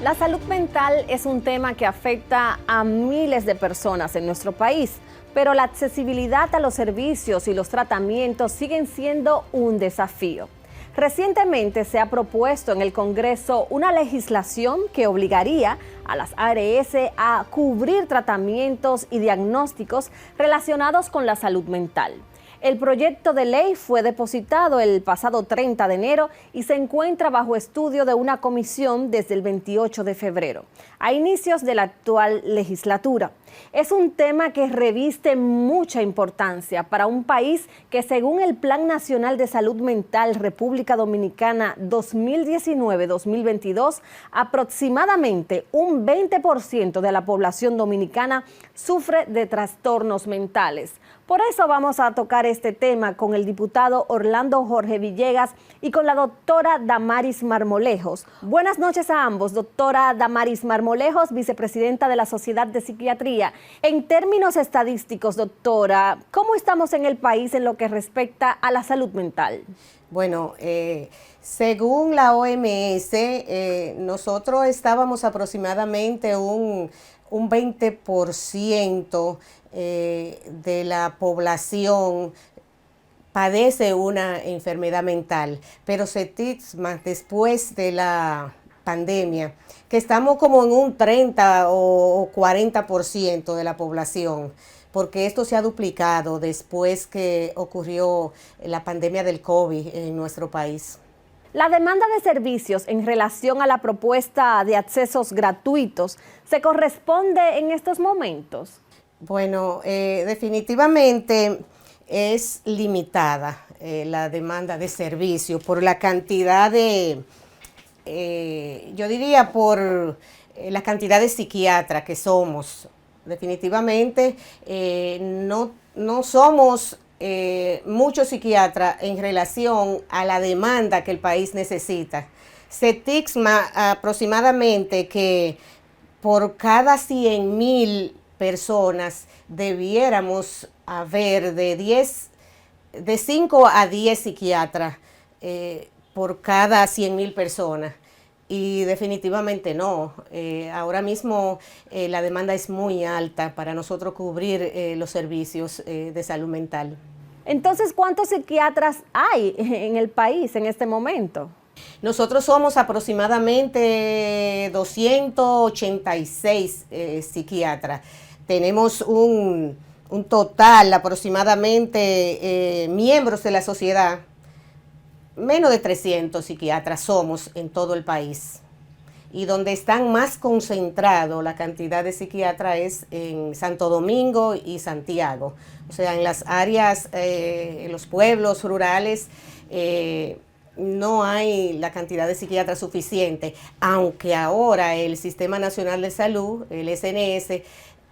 La salud mental es un tema que afecta a miles de personas en nuestro país, pero la accesibilidad a los servicios y los tratamientos siguen siendo un desafío. Recientemente se ha propuesto en el Congreso una legislación que obligaría a las ARS a cubrir tratamientos y diagnósticos relacionados con la salud mental. El proyecto de ley fue depositado el pasado 30 de enero y se encuentra bajo estudio de una comisión desde el 28 de febrero, a inicios de la actual legislatura. Es un tema que reviste mucha importancia para un país que, según el Plan Nacional de Salud Mental República Dominicana 2019-2022, aproximadamente un 20% de la población dominicana sufre de trastornos mentales. Por eso vamos a tocar este tema con el diputado Orlando Jorge Villegas y con la doctora Damaris Marmolejos. Buenas noches a ambos, doctora Damaris Marmolejos, vicepresidenta de la Sociedad de Psiquiatría. En términos estadísticos, doctora, ¿cómo estamos en el país en lo que respecta a la salud mental? Bueno, según la OMS, nosotros estábamos aproximadamente un 20% de la población padece una enfermedad mental, pero se estima después de la pandemia que estamos como en un 30 o 40% de la población, porque esto se ha duplicado después que ocurrió la pandemia del COVID en nuestro país. La demanda de servicios en relación a la propuesta de accesos gratuitos se corresponde en estos momentos. Bueno, definitivamente es limitada la demanda de servicio por la cantidad de, yo diría por la cantidad de psiquiatras que somos. Definitivamente no somos muchos psiquiatras en relación a la demanda que el país necesita. Se estima aproximadamente que por cada 100,000 personas debiéramos haber de 5 a 10 psiquiatras por cada 100,000 personas. Y definitivamente no. Ahora mismo la demanda es muy alta para nosotros cubrir los servicios de salud mental. Entonces, ¿cuántos psiquiatras hay en el país en este momento? Nosotros somos aproximadamente 286 psiquiatras. Tenemos un total aproximadamente miembros de la sociedad. Menos de 300 psiquiatras somos en todo el país. Y donde están más concentrados la cantidad de psiquiatras es en Santo Domingo y Santiago. O sea, en las áreas, en los pueblos rurales, no hay la cantidad de psiquiatras suficiente, aunque ahora el Sistema Nacional de Salud, el SNS,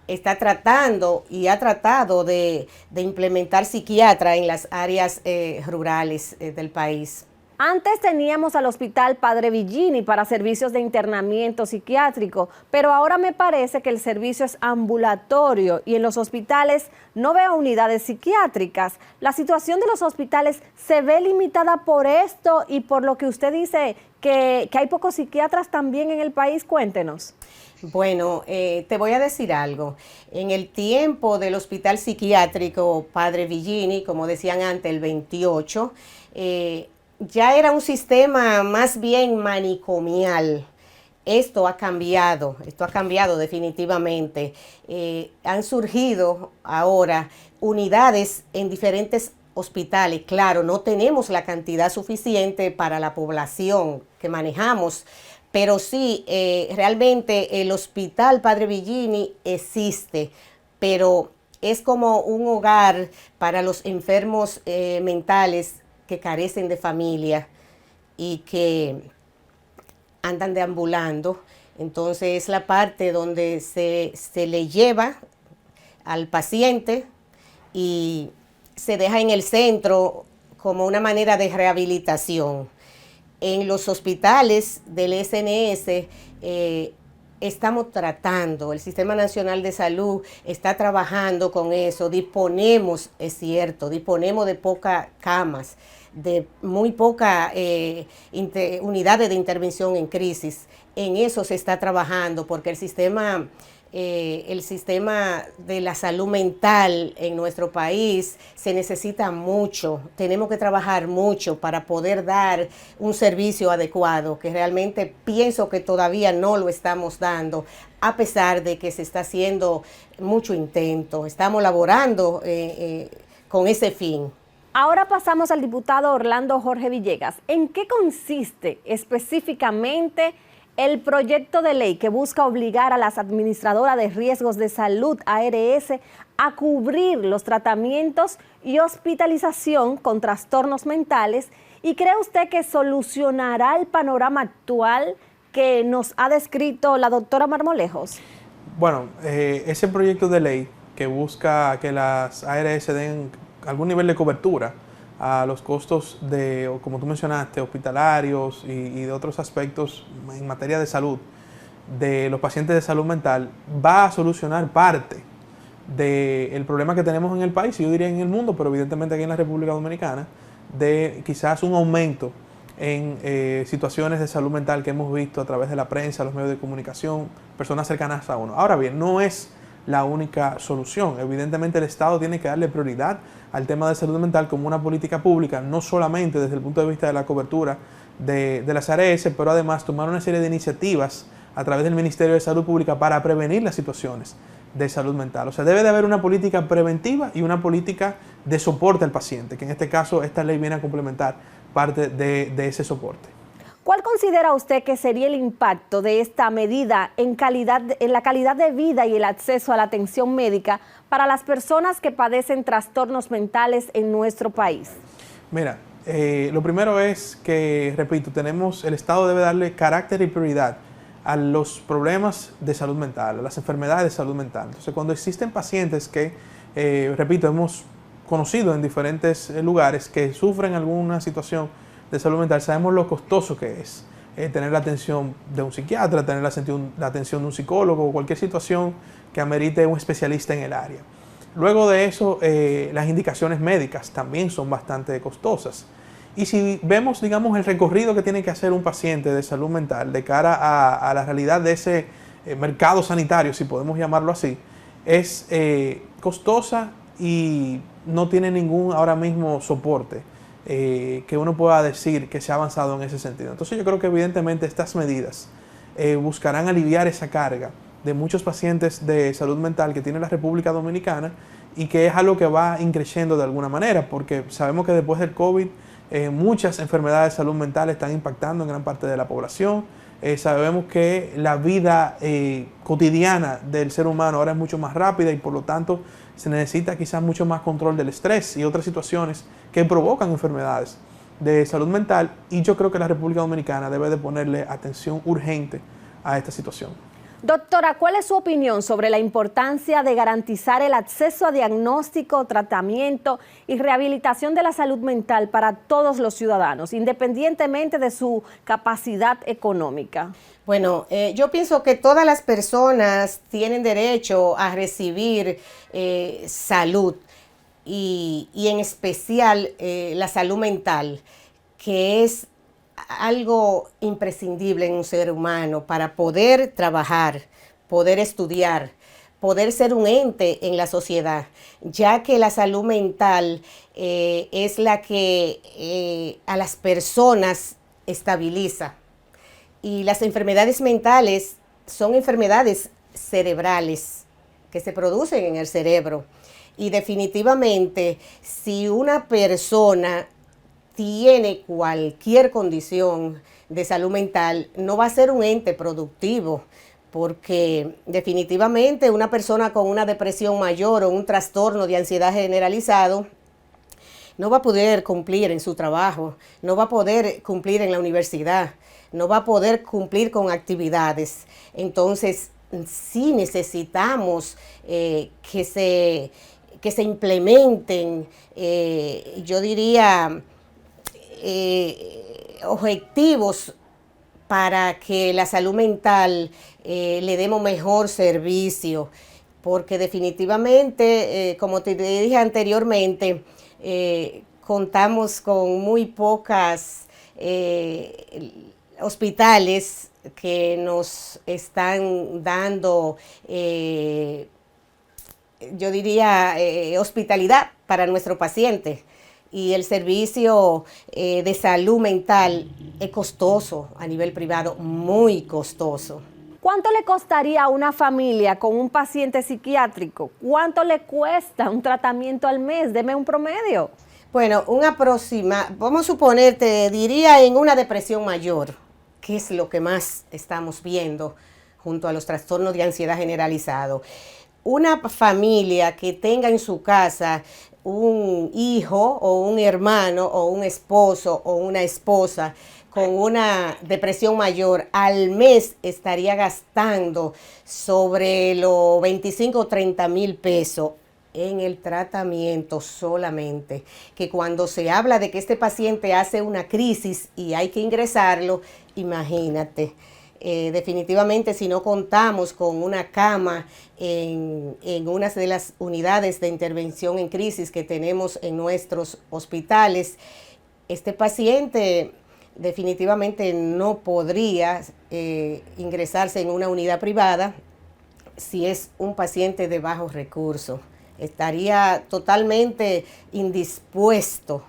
está tratando y ha tratado de implementar psiquiatras en las áreas rurales del país. Antes teníamos al Hospital Padre Villini para servicios de internamiento psiquiátrico, pero ahora me parece que el servicio es ambulatorio y en los hospitales no veo unidades psiquiátricas. ¿La situación de los hospitales se ve limitada por esto y por lo que usted dice que hay pocos psiquiatras también en el país? Cuéntenos. Bueno, te voy a decir algo. En el tiempo del Hospital Psiquiátrico Padre Villini, como decían antes, el 28, ya era un sistema más bien manicomial. Esto ha cambiado definitivamente. Han surgido ahora unidades en diferentes hospitales. Claro, no tenemos la cantidad suficiente para la población que manejamos, pero sí, realmente el Hospital Padre Villini existe, pero es como un hogar para los enfermos mentales que carecen de familia y que andan deambulando. Entonces es la parte donde se le lleva al paciente y se deja en el centro como una manera de rehabilitación. En los hospitales del SNS estamos tratando, el Sistema Nacional de Salud está trabajando con eso, disponemos, es cierto, disponemos de pocas camas, de muy poca unidades de intervención en crisis. En eso se está trabajando porque el sistema de la salud mental en nuestro país se necesita mucho. Tenemos que trabajar mucho para poder dar un servicio adecuado, que realmente pienso que todavía no lo estamos dando, a pesar de que se está haciendo mucho intento. Estamos laborando con ese fin. Ahora pasamos al diputado Orlando Jorge Villegas. ¿En qué consiste específicamente el proyecto de ley que busca obligar a las administradoras de riesgos de salud, ARS, a cubrir los tratamientos y hospitalización con trastornos mentales? ¿Y cree usted que solucionará el panorama actual que nos ha descrito la doctora Marmolejos? Bueno, ese proyecto de ley que busca que las ARS den algún nivel de cobertura a los costos de, como tú mencionaste, hospitalarios y de otros aspectos en materia de salud de los pacientes de salud mental, va a solucionar parte del problema que tenemos en el país, yo diría en el mundo, pero evidentemente aquí en la República Dominicana, de quizás un aumento en situaciones de salud mental que hemos visto a través de la prensa, los medios de comunicación, personas cercanas a uno. Ahora bien, no es la única solución. Evidentemente el Estado tiene que darle prioridad al tema de salud mental como una política pública, no solamente desde el punto de vista de la cobertura de las ARS, pero además tomar una serie de iniciativas a través del Ministerio de Salud Pública para prevenir las situaciones de salud mental. O sea, debe de haber una política preventiva y una política de soporte al paciente, que en este caso esta ley viene a complementar parte de ese soporte. ¿Cuál considera usted que sería el impacto de esta medida en la calidad de vida y el acceso a la atención médica para las personas que padecen trastornos mentales en nuestro país? Mira, lo primero es que, repito, el Estado debe darle carácter y prioridad a los problemas de salud mental, a las enfermedades de salud mental. Entonces, cuando existen pacientes que, repito, hemos conocido en diferentes lugares que sufren alguna situación de salud mental, sabemos lo costoso que es tener la atención de un psiquiatra, tener la atención de un psicólogo o cualquier situación que amerite un especialista en el área. Luego de eso, las indicaciones médicas también son bastante costosas. Y si vemos, digamos, el recorrido que tiene que hacer un paciente de salud mental de cara a la realidad de ese mercado sanitario, si podemos llamarlo así, es costosa y no tiene ningún ahora mismo soporte que uno pueda decir que se ha avanzado en ese sentido. Entonces yo creo que evidentemente estas medidas buscarán aliviar esa carga de muchos pacientes de salud mental que tiene la República Dominicana y que es algo que va increciendo de alguna manera, porque sabemos que después del COVID muchas enfermedades de salud mental están impactando en gran parte de la población. Sabemos que la vida cotidiana del ser humano ahora es mucho más rápida y por lo tanto se necesita quizás mucho más control del estrés y otras situaciones que provocan enfermedades de salud mental, y yo creo que la República Dominicana debe de ponerle atención urgente a esta situación. Doctora, ¿cuál es su opinión sobre la importancia de garantizar el acceso a diagnóstico, tratamiento y rehabilitación de la salud mental para todos los ciudadanos, independientemente de su capacidad económica? Bueno, yo pienso que todas las personas tienen derecho a recibir salud y en especial la salud mental, que es algo imprescindible en un ser humano para poder trabajar, poder estudiar, poder ser un ente en la sociedad, ya que la salud mental es la que a las personas estabiliza. Y las enfermedades mentales son enfermedades cerebrales que se producen en el cerebro. Y definitivamente, si una persona tiene cualquier condición de salud mental, no va a ser un ente productivo, porque definitivamente una persona con una depresión mayor o un trastorno de ansiedad generalizado no va a poder cumplir en su trabajo, no va a poder cumplir en la universidad, no va a poder cumplir con actividades. Entonces, sí necesitamos que se implementen, yo diría, objetivos para que la salud mental le demos mejor servicio, porque definitivamente, como te dije anteriormente, contamos con muy pocas hospitales que nos están dando, yo diría, hospitalidad para nuestro paciente. Y el servicio de salud mental es costoso a nivel privado, muy costoso. ¿Cuánto le costaría a una familia con un paciente psiquiátrico? ¿Cuánto le cuesta un tratamiento al mes? Deme un promedio. Bueno, vamos a suponer, te diría en una depresión mayor, que es lo que más estamos viendo junto a los trastornos de ansiedad generalizado. Una familia que tenga en su casa un hijo o un hermano o un esposo o una esposa con una depresión mayor, al mes estaría gastando sobre los 25 o 30 mil pesos en el tratamiento solamente. Que cuando se habla de que este paciente hace una crisis y hay que ingresarlo, imagínate. Definitivamente, si no contamos con una cama en una de las unidades de intervención en crisis que tenemos en nuestros hospitales, este paciente definitivamente no podría ingresarse en una unidad privada si es un paciente de bajos recursos. Estaría totalmente indispuesto.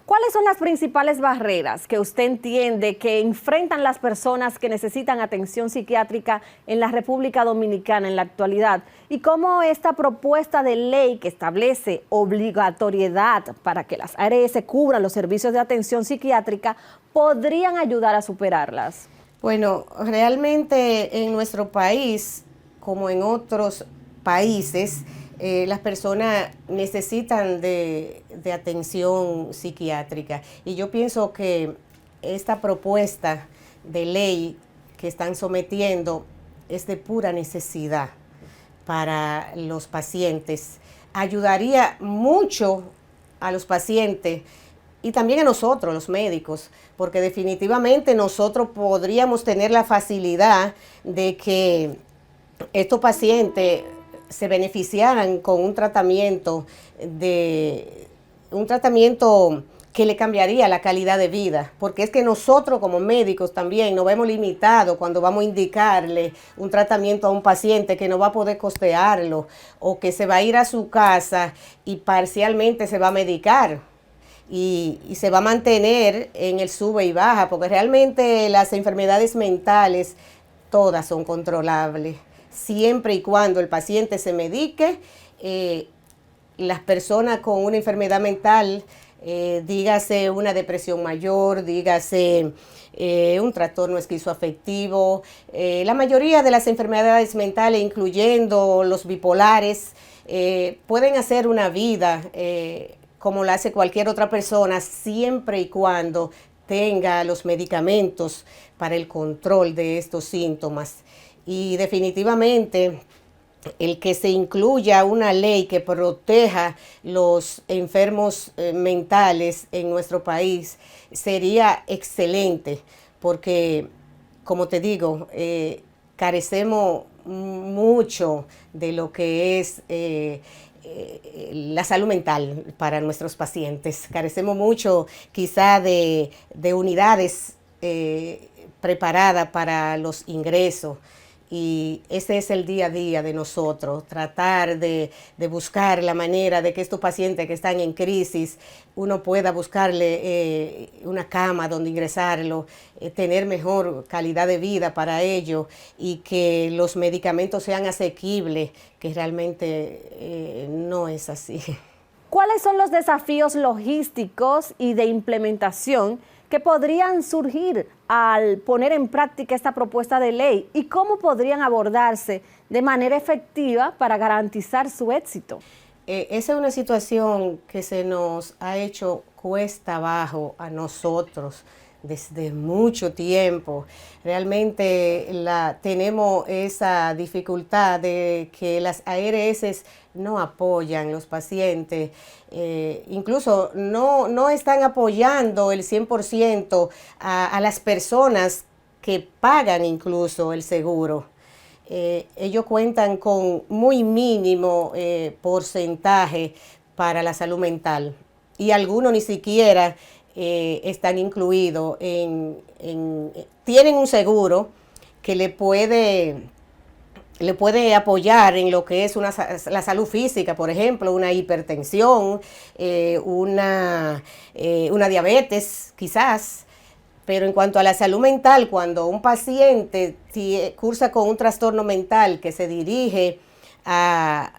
¿Cuáles son las principales barreras que usted entiende que enfrentan las personas que necesitan atención psiquiátrica en la República Dominicana en la actualidad? ¿Y cómo esta propuesta de ley que establece obligatoriedad para que las ARS cubran los servicios de atención psiquiátrica podrían ayudar a superarlas? Bueno, realmente en nuestro país, como en otros países, las personas necesitan de atención psiquiátrica. Y yo pienso que esta propuesta de ley que están sometiendo es de pura necesidad para los pacientes. Ayudaría mucho a los pacientes y también a nosotros, los médicos, porque definitivamente nosotros podríamos tener la facilidad de que estos pacientes se beneficiaran con un tratamiento que le cambiaría la calidad de vida, porque es que nosotros como médicos también nos vemos limitados cuando vamos a indicarle un tratamiento a un paciente que no va a poder costearlo o que se va a ir a su casa y parcialmente se va a medicar y se va a mantener en el sube y baja, porque realmente las enfermedades mentales todas son controlables. Siempre y cuando el paciente se medique, las personas con una enfermedad mental, dígase una depresión mayor, dígase un trastorno esquizoafectivo, la mayoría de las enfermedades mentales, incluyendo los bipolares, pueden hacer una vida como la hace cualquier otra persona, siempre y cuando tenga los medicamentos para el control de estos síntomas. Y definitivamente el que se incluya una ley que proteja los enfermos mentales en nuestro país sería excelente, porque, como te digo, carecemos mucho de lo que es la salud mental para nuestros pacientes. Carecemos mucho quizá de unidades preparadas para los ingresos. Y ese es el día a día de nosotros, tratar de buscar la manera de que estos pacientes que están en crisis, uno pueda buscarle una cama donde ingresarlo, tener mejor calidad de vida para ello y que los medicamentos sean asequibles, que realmente no es así. ¿Cuáles son los desafíos logísticos y de implementación que podrían surgir al poner en práctica esta propuesta de ley y cómo podrían abordarse de manera efectiva para garantizar su éxito? Esa es una situación que se nos ha hecho cuesta abajo a nosotros desde mucho tiempo. Realmente tenemos esa dificultad de que las ARS no apoyan los pacientes, incluso no están apoyando el 100% a las personas que pagan incluso el seguro. Ellos cuentan con muy mínimo porcentaje para la salud mental. y algunos ni siquiera están incluidos tienen un seguro que le puede apoyar en lo que es la salud física, por ejemplo, una hipertensión, una diabetes, quizás. Pero en cuanto a la salud mental, cuando un paciente cursa con un trastorno mental que se dirige a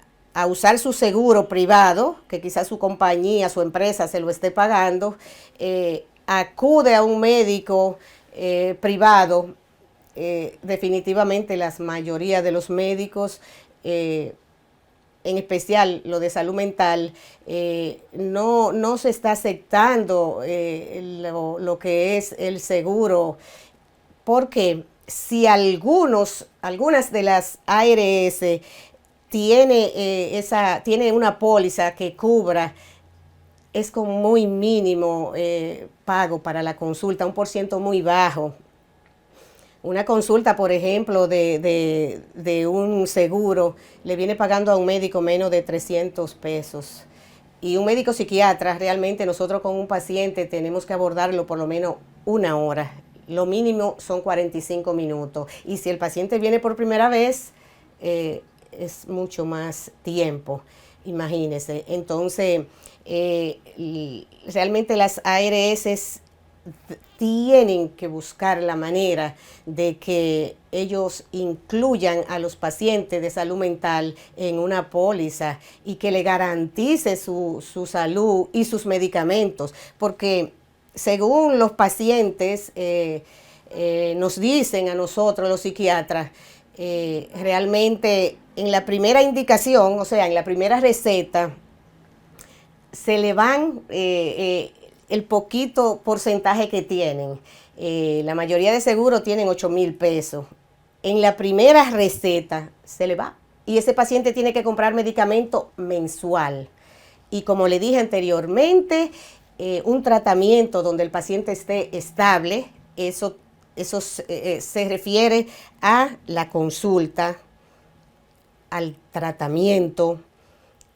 usar su seguro privado, que quizás su compañía, su empresa se lo esté pagando, acude a un médico privado. Definitivamente la mayoría de los médicos, en especial lo de salud mental, no se está aceptando lo que es el seguro, porque si algunas de las ARS tiene una póliza que cubra, es con muy mínimo pago para la consulta, un % muy bajo. Una consulta, por ejemplo, de un seguro, le viene pagando a un médico menos de 300 pesos. Y un médico psiquiatra, realmente nosotros con un paciente tenemos que abordarlo por lo menos 1 hora. Lo mínimo son 45 minutos. Y si el paciente viene por primera vez, es mucho más tiempo, imagínense. Entonces, realmente las ARS tienen que buscar la manera de que ellos incluyan a los pacientes de salud mental en una póliza y que le garantice su salud y sus medicamentos, porque según los pacientes nos dicen a nosotros los psiquiatras, realmente en la primera indicación, o sea, en la primera receta, se le van el poquito porcentaje que tienen. La mayoría de seguros tienen 8,000 pesos. En la primera receta se le va. Y ese paciente tiene que comprar medicamento mensual. Y como le dije anteriormente, un tratamiento donde el paciente esté estable, eso se refiere a la consulta, al tratamiento,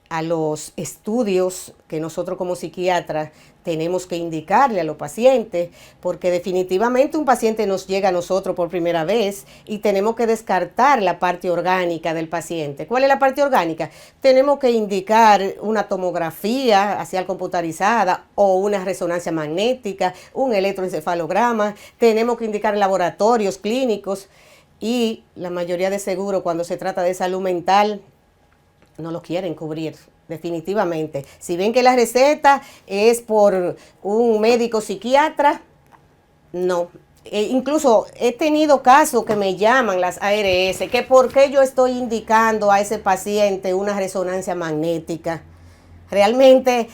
a los estudios que nosotros como psiquiatras tenemos que indicarle a los pacientes, porque definitivamente un paciente nos llega a nosotros por primera vez y tenemos que descartar la parte orgánica del paciente. ¿Cuál es la parte orgánica? Tenemos que indicar una tomografía facial computarizada o una resonancia magnética, un electroencefalograma, tenemos que indicar laboratorios clínicos, y la mayoría de seguros cuando se trata de salud mental no lo quieren cubrir, definitivamente. Si ven que la receta es por un médico psiquiatra, no. Incluso he tenido casos que me llaman las ARS, que por qué yo estoy indicando a ese paciente una resonancia magnética. Realmente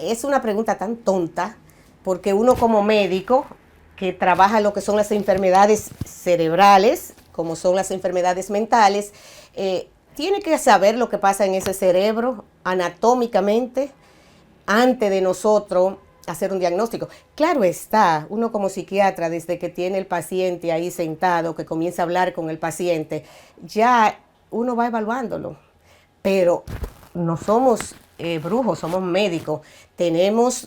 es una pregunta tan tonta, porque uno como médico que trabaja lo que son las enfermedades cerebrales, como son las enfermedades mentales, tiene que saber lo que pasa en ese cerebro anatómicamente antes de nosotros hacer un diagnóstico. Claro está, uno como psiquiatra, desde que tiene el paciente ahí sentado, que comienza a hablar con el paciente, ya uno va evaluándolo. Pero no somos brujos, somos médicos. Tenemos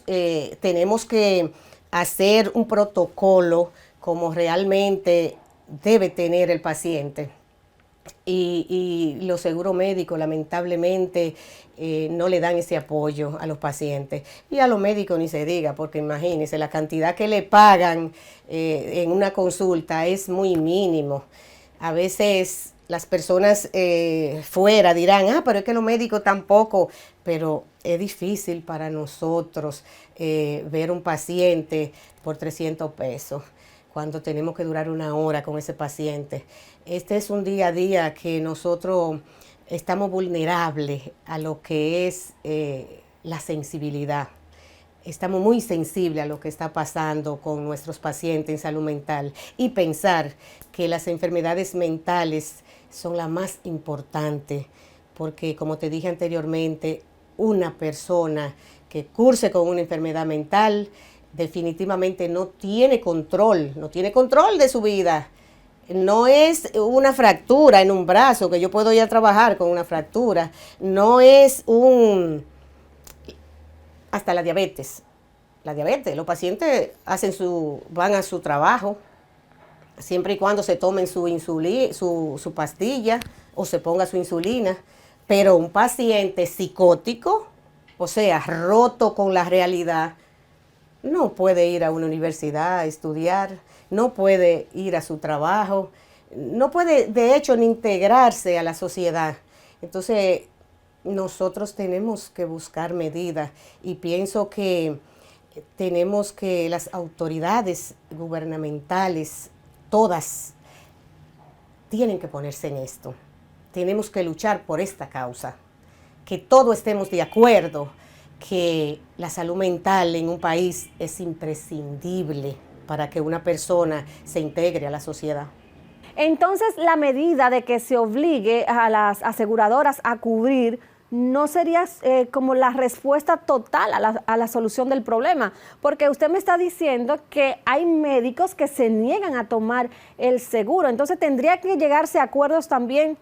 que hacer un protocolo como realmente debe tener el paciente. Y los seguros médicos lamentablemente no le dan ese apoyo a los pacientes, y a los médicos ni se diga, porque imagínense, la cantidad que le pagan en una consulta es muy mínimo. A veces las personas fuera dirán, pero es que los médicos tampoco, pero es difícil para nosotros ver un paciente por 300 pesos. Cuando tenemos que durar 1 hora con ese paciente. Este es un día a día que nosotros estamos vulnerables a lo que es la sensibilidad. Estamos muy sensibles a lo que está pasando con nuestros pacientes en salud mental, y pensar que las enfermedades mentales son las más importantes, porque como te dije anteriormente, una persona que curse con una enfermedad mental definitivamente no tiene control de su vida. No es una fractura en un brazo, que yo puedo ir a trabajar con una fractura. No es hasta la diabetes. La diabetes, los pacientes van a su trabajo, siempre y cuando se tomen su pastilla o se ponga su insulina, pero un paciente psicótico, o sea, roto con la realidad, no puede ir a una universidad a estudiar, no puede ir a su trabajo, no puede de hecho ni integrarse a la sociedad. Entonces, nosotros tenemos que buscar medidas y pienso que tenemos que las autoridades gubernamentales, todas, tienen que ponerse en esto. Tenemos que luchar por esta causa, que todos estemos de acuerdo que la salud mental en un país es imprescindible para que una persona se integre a la sociedad. Entonces, la medida de que se obligue a las aseguradoras a cubrir no sería como la respuesta total a la solución del problema, porque usted me está diciendo que hay médicos que se niegan a tomar el seguro, entonces tendría que llegarse a acuerdos también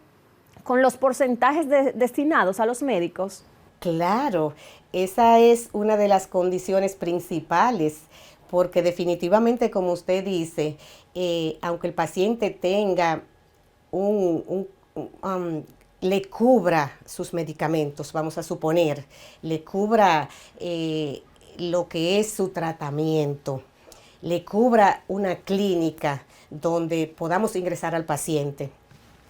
con los porcentajes destinados a los médicos. Claro, esa es una de las condiciones principales, porque definitivamente, como usted dice, aunque el paciente tenga le cubra sus medicamentos, vamos a suponer, le cubra lo que es su tratamiento, le cubra una clínica donde podamos ingresar al paciente.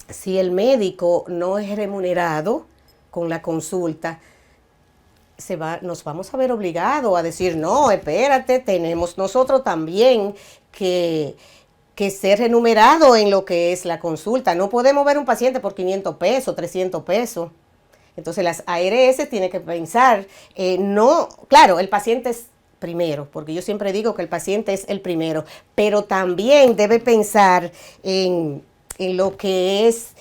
Si el médico no es remunerado con la consulta, nos vamos a ver obligados a decir, no, espérate, tenemos nosotros también que ser remunerado en lo que es la consulta. No podemos ver un paciente por 500 pesos, 300 pesos. Entonces las ARS tienen que pensar, claro, el paciente es primero, porque yo siempre digo que el paciente es el primero, pero también debe pensar en lo que es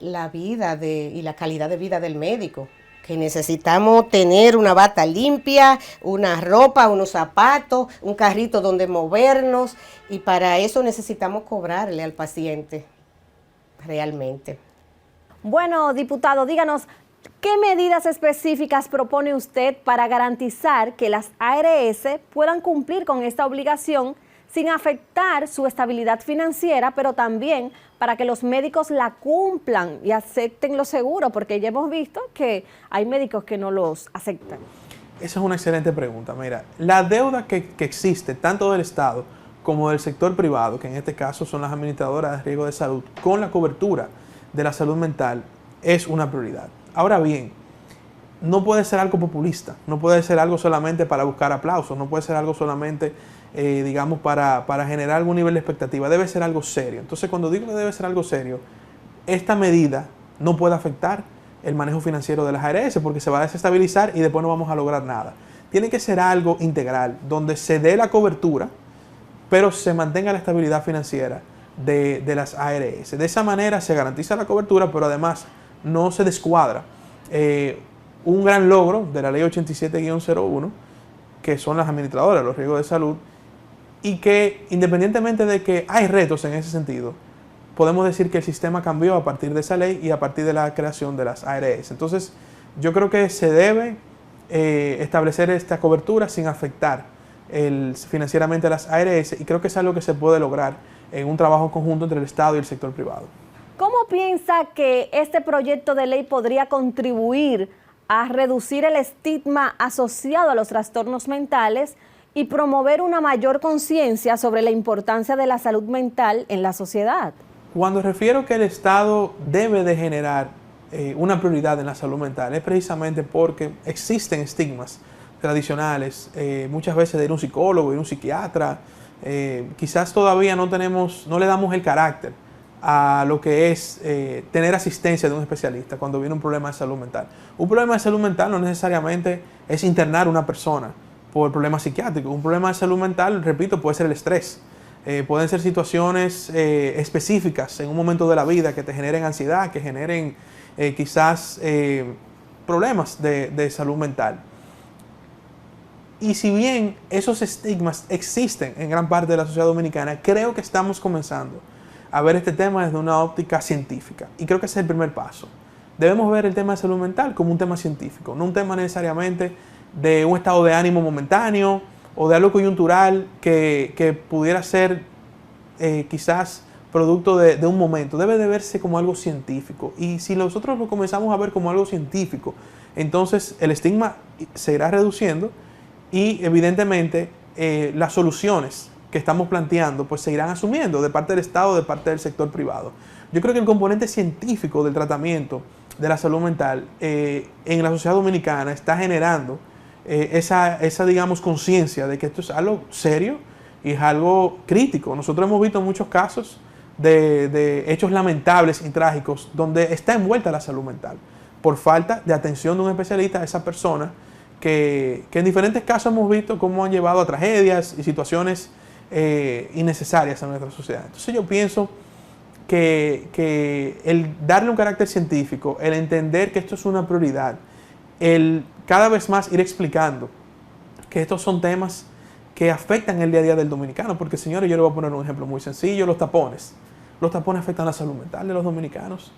la vida y la calidad de vida del médico, que necesitamos tener una bata limpia, una ropa, unos zapatos, un carrito donde movernos, y para eso necesitamos cobrarle al paciente realmente. Bueno, diputado, díganos, ¿qué medidas específicas propone usted para garantizar que las ARS puedan cumplir con esta obligación sin afectar su estabilidad financiera, pero también para que los médicos la cumplan y acepten los seguros? Porque ya hemos visto que hay médicos que no los aceptan. Esa es una excelente pregunta. Mira, la deuda que existe tanto del Estado como del sector privado, que en este caso son las administradoras de riesgo de salud, con la cobertura de la salud mental, es una prioridad. Ahora bien, no puede ser algo populista, no puede ser algo solamente para buscar aplausos, no puede ser algo solamente, digamos, para generar algún nivel de expectativa, debe ser algo serio. Entonces, cuando digo que debe ser algo serio, esta medida no puede afectar el manejo financiero de las ARS porque se va a desestabilizar y después no vamos a lograr nada. Tiene que ser algo integral, donde se dé la cobertura, pero se mantenga la estabilidad financiera de las ARS. De esa manera se garantiza la cobertura, pero además no se descuadra un gran logro de la ley 87-01, que son las administradoras de los riesgos de salud, y que independientemente de que hay retos en ese sentido, podemos decir que el sistema cambió a partir de esa ley y a partir de la creación de las ARS. Entonces, yo creo que se debe establecer esta cobertura sin afectar financieramente a las ARS, y creo que es algo que se puede lograr en un trabajo conjunto entre el Estado y el sector privado. ¿Cómo piensa que este proyecto de ley podría contribuir a reducir el estigma asociado a los trastornos mentales y promover una mayor conciencia sobre la importancia de la salud mental en la sociedad? Cuando refiero que el Estado debe de generar una prioridad en la salud mental, es precisamente porque existen estigmas tradicionales, muchas veces de ir a un psicólogo, ir a un psiquiatra, quizás todavía no le damos el carácter a lo que es tener asistencia de un especialista cuando viene un problema de salud mental. Un problema de salud mental no necesariamente es internar a una persona por problemas psiquiátricos. Un problema de salud mental, repito, puede ser el estrés. Pueden ser situaciones específicas en un momento de la vida que te generen ansiedad, que generen quizás problemas de salud mental. Y si bien esos estigmas existen en gran parte de la sociedad dominicana, creo que estamos comenzando a ver este tema desde una óptica científica. Y creo que ese es el primer paso. Debemos ver el tema de salud mental como un tema científico, no un tema necesariamente de un estado de ánimo momentáneo o de algo coyuntural que pudiera ser quizás producto de un momento. Debe de verse como algo científico. Y si nosotros lo comenzamos a ver como algo científico, entonces el estigma se irá reduciendo y evidentemente las soluciones que estamos planteando pues se irán asumiendo de parte del Estado, de parte del sector privado. Yo creo que el componente científico del tratamiento de la salud mental en la sociedad dominicana está generando esa digamos, conciencia de que esto es algo serio y es algo crítico. Nosotros hemos visto muchos casos de hechos lamentables y trágicos donde está envuelta la salud mental por falta de atención de un especialista a esa persona que en diferentes casos hemos visto cómo han llevado a tragedias y situaciones innecesarias a nuestra sociedad. Entonces yo pienso que el darle un carácter científico, el entender que esto es una prioridad, el cada vez más ir explicando que estos son temas que afectan el día a día del dominicano, porque señores, yo les voy a poner un ejemplo muy sencillo, los tapones. Los tapones afectan la salud mental de los dominicanos.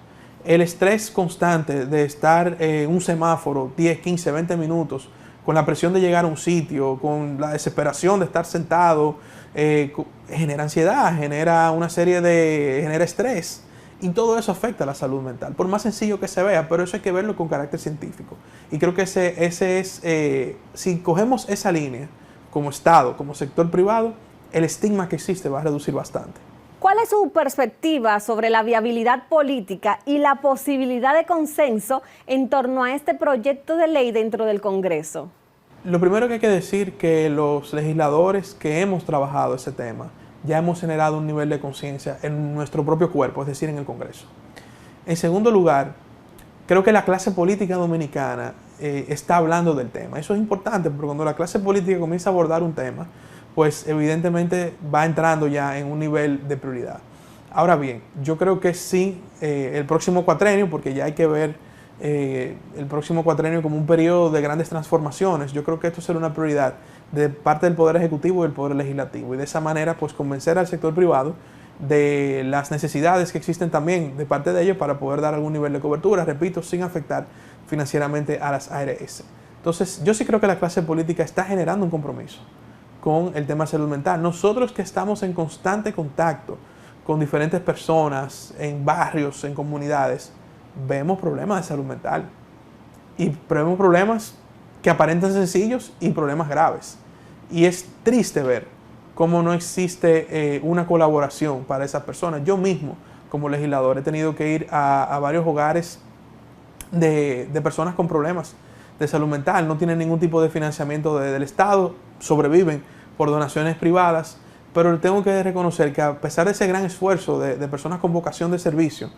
El estrés constante de estar en un semáforo 10, 15, 20 minutos, con la presión de llegar a un sitio, con la desesperación de estar sentado, genera ansiedad, genera genera estrés. Y todo eso afecta a la salud mental, por más sencillo que se vea, pero eso hay que verlo con carácter científico. Y creo que ese es, si cogemos esa línea, como Estado, como sector privado, el estigma que existe va a reducir bastante. ¿Cuál es su perspectiva sobre la viabilidad política y la posibilidad de consenso en torno a este proyecto de ley dentro del Congreso? Lo primero que hay que decir que los legisladores que hemos trabajado ese tema ya hemos generado un nivel de conciencia en nuestro propio cuerpo, es decir, en el Congreso. En segundo lugar, creo que la clase política dominicana está hablando del tema. Eso es importante porque cuando la clase política comienza a abordar un tema, pues evidentemente va entrando ya en un nivel de prioridad. Ahora bien, yo creo que sí, el próximo cuatrenio, porque ya hay que ver el próximo cuatrenio como un periodo de grandes transformaciones, yo creo que esto será una prioridad de parte del Poder Ejecutivo y del Poder Legislativo, y de esa manera pues convencer al sector privado de las necesidades que existen también de parte de ellos para poder dar algún nivel de cobertura, repito, sin afectar financieramente a las ARS. Entonces, yo sí creo que la clase política está generando un compromiso con el tema de salud mental. Nosotros que estamos en constante contacto con diferentes personas, en barrios, en comunidades, vemos problemas de salud mental. Y vemos problemas que aparentan sencillos y problemas graves. Y es triste ver cómo no existe una colaboración para esas personas. Yo mismo, como legislador, he tenido que ir a varios hogares de personas con problemas de salud mental. No tienen ningún tipo de financiamiento del Estado, sobreviven por donaciones privadas, pero tengo que reconocer que a pesar de ese gran esfuerzo de personas con vocación de servicio,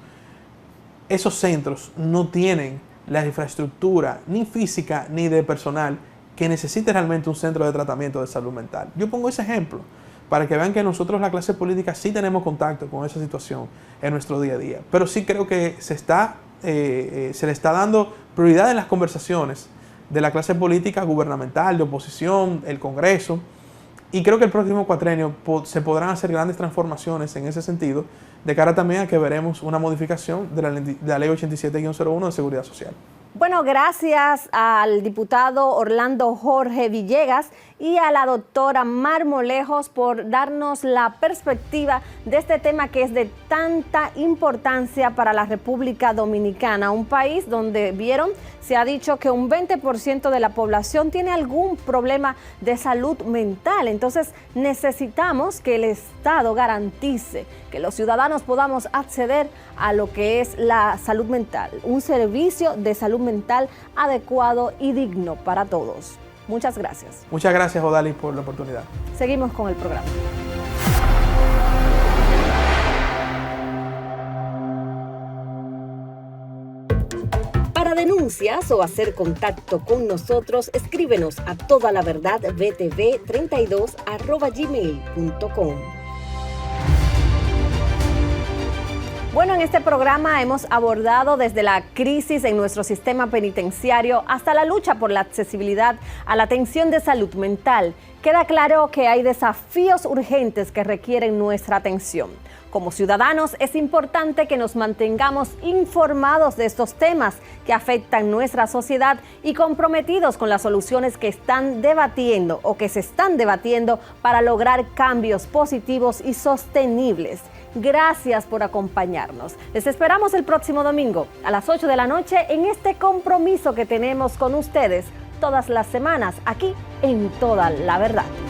esos centros no tienen la infraestructura ni física ni de personal que necesite realmente un centro de tratamiento de salud mental. Yo pongo ese ejemplo para que vean que nosotros, la clase política, sí tenemos contacto con esa situación en nuestro día a día, pero sí creo que se le está dando prioridad en las conversaciones de la clase política gubernamental, de oposición, el Congreso, y creo que el próximo cuatrenio se podrán hacer grandes transformaciones en ese sentido, de cara también a que veremos una modificación de la Ley 87-01 de Seguridad Social. Bueno, gracias al diputado Orlando Jorge Villegas y a la doctora Marmolejos por darnos la perspectiva de este tema que es de tanta importancia para la República Dominicana, un país donde, vieron, se ha dicho que un 20% de la población tiene algún problema de salud mental. Entonces necesitamos que el Estado garantice que los ciudadanos podamos acceder a lo que es la salud mental, un servicio de salud mental adecuado y digno para todos. Muchas gracias. Muchas gracias, Odalis, por la oportunidad. Seguimos con el programa. Para denuncias o hacer contacto con nosotros, escríbenos a todalaverdadvtv32@gmail.com. Bueno, en este programa hemos abordado desde la crisis en nuestro sistema penitenciario hasta la lucha por la accesibilidad a la atención de salud mental. Queda claro que hay desafíos urgentes que requieren nuestra atención. Como ciudadanos, es importante que nos mantengamos informados de estos temas que afectan nuestra sociedad y comprometidos con las soluciones que están debatiendo o que se están debatiendo para lograr cambios positivos y sostenibles. Gracias por acompañarnos. Les esperamos el próximo domingo a las 8 de la noche en este compromiso que tenemos con ustedes todas las semanas aquí en Toda la Verdad.